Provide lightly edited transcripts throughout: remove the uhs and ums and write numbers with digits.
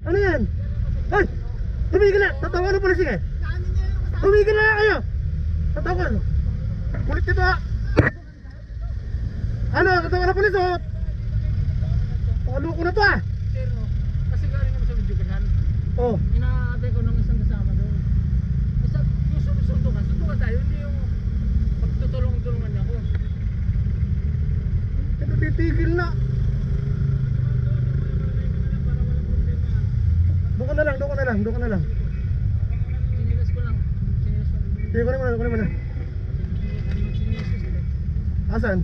Ano yan? Ay! Tumigil na! Tatawa ng pulis eh! Tumigil na kayo! Tatawa! Kulit nito ha! Ano? Tatawa ng pulis oh! Palo ko na to ah! Pero, kasi galing naman sa video kanan. Oh! Inaabay ko ng isang kasama doon. Basta, yung sundukan tayo, hindi yung pagtutulong-tulungan niya ko. Ito titigil na! Doon ka na lang, doon ka na lang, doon ka na lang. Sinilas ko lang. Sige, kunin mo na, kunin mo na. Sinilas ko sila. Asan?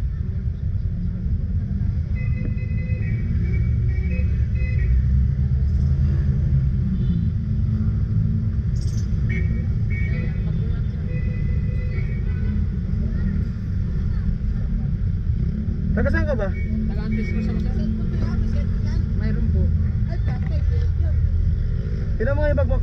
Taga saan ka ba? Taga-antis ko sa kasal. Mayroon po. Ilan mga ibag mo?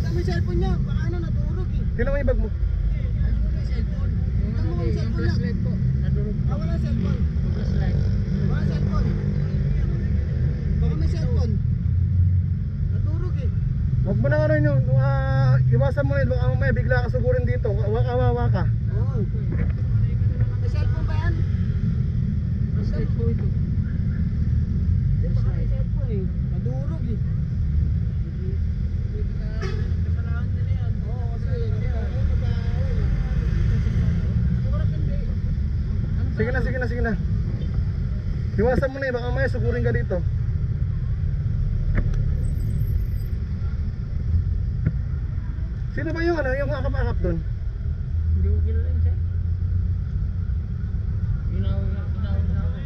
Tama yung cellphone niya, baka ano nadurog eh. Ilan mga ibag mo? Ano mo yung cellphone? Yung Tama mo yung yung cellphone niya. flashlight po. Nadurog po. Ah, wala cellphone. Yung flashlight. Wala cellphone. Baka may cellphone. Nadurog eh. Huwag mo na ano yun, iwasan mo yun, baka mamaya bigla ka sugurin dito, waka ka. Oo. May cellphone ba yan? Flashlight po ito. Hindi, baka may cellphone eh. Nadurog eh. Oo, kasi Sige na, sige na, sige na. Iwasan mo na yun, baka mamaya sugurin ka dito. Sino ba yung ano, yung akap-akap doon? Hindi ko kilala yun siya. Ginawa na ako.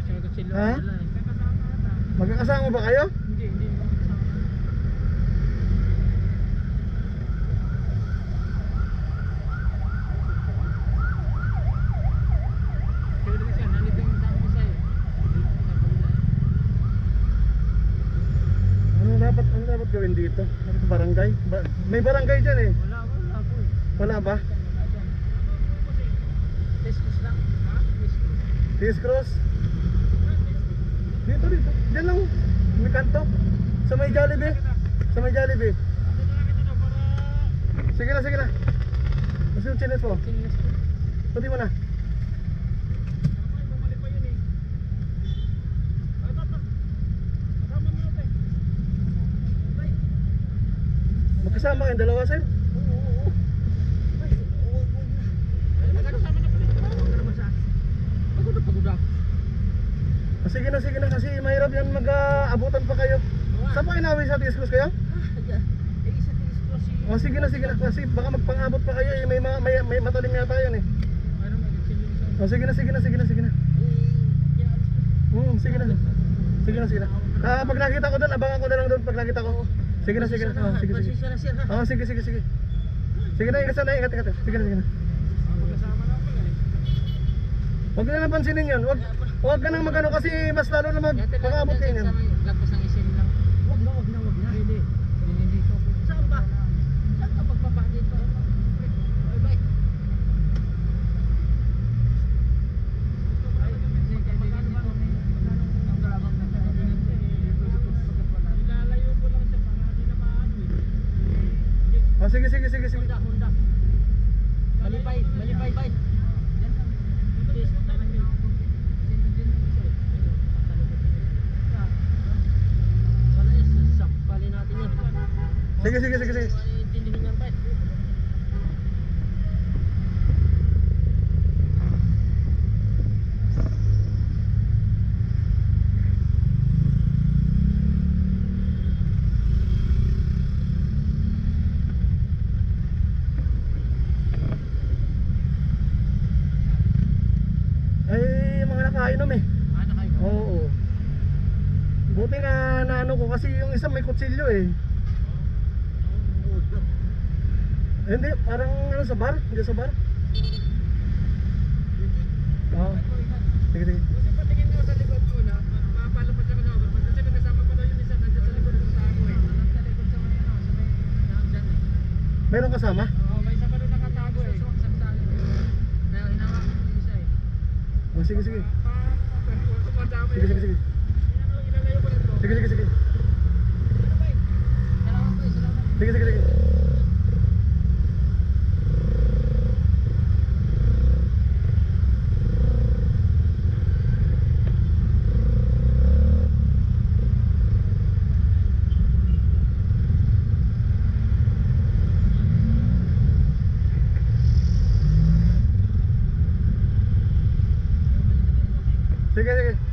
Sinagot sila Ha? nila eh. Magkakasama ba kayo? Hindi. Kaya din siya, nalito yung tao ko sa'yo. Ano dapat gawin dito? Barangay? May barangay dyan eh. Wala po eh. Wala ba? Wala dyan. Testos lang. Ha? Testos. This cross? Dito. Diyan lang. May kanto. Sa may Jollibee. Sa may Jollibee. Sige na. Kasi yung chines mo. Sinilas ko. Pati mo na. Magkasama kayong dalawa, sir? Nagkakasama na pala. Huwag ka naman sa akin. Pagod ako. Sige na kasi mahirap yan mag-abutan pa kayo. Saan pa inawi sa Tiscos kayo? Eh, isa tinis ko si... O sige na kasi baka magpang-abot pa kayo eh. May matalim yata yun eh. Mayroon may nagsilin sa... O sige na. Sige na. Pag nakita ko doon, abangan ko na lang doon pag nakita ko. Sige na. O, sige. Pasensya na sir ha. O, sige. Sige na, ingat. Sige na. Magkasama na pala eh. Huwag na lang pansinin yun. Huwag ka nang magano kasi mas lalo na mag-abot kayo yun. Lagpas ng isin lang. Huwag na. Hindi. Hindi ko. Saan ba? Saan ka magpapakit dito? Bye. Ilalayo ko lang siya para hindi na maano eh. O, sige. Hunda. Malipay. Bye. Yan lang. Yes, wala is, sakpalin natin yan. Sige. Intindihin yan, bye. Ay, mga nakainom eh. Ano kayo? Oo. Buti nga naano ko kasi yung isa may kutsilyo eh. Hindi, parang ano sa bar? Hindi sa bar? Oo. Sige. Kasi patingin nyo sa likod ko na, mapapalapad ako na ako. Kasi kasama pa daw yung isa, nandiyan sa likod ng sako eh. Sa likod sa may ano, sa may nandyan eh. Meron kasama? Oo, may isa pa doon nakatago eh. Kaya hinawakan yung isa eh. sige, sige. Madami. Sige, sige, sige. Inalayo ko lang to. Sige, sige, sige. Sige, sige, sige. Sige, sige.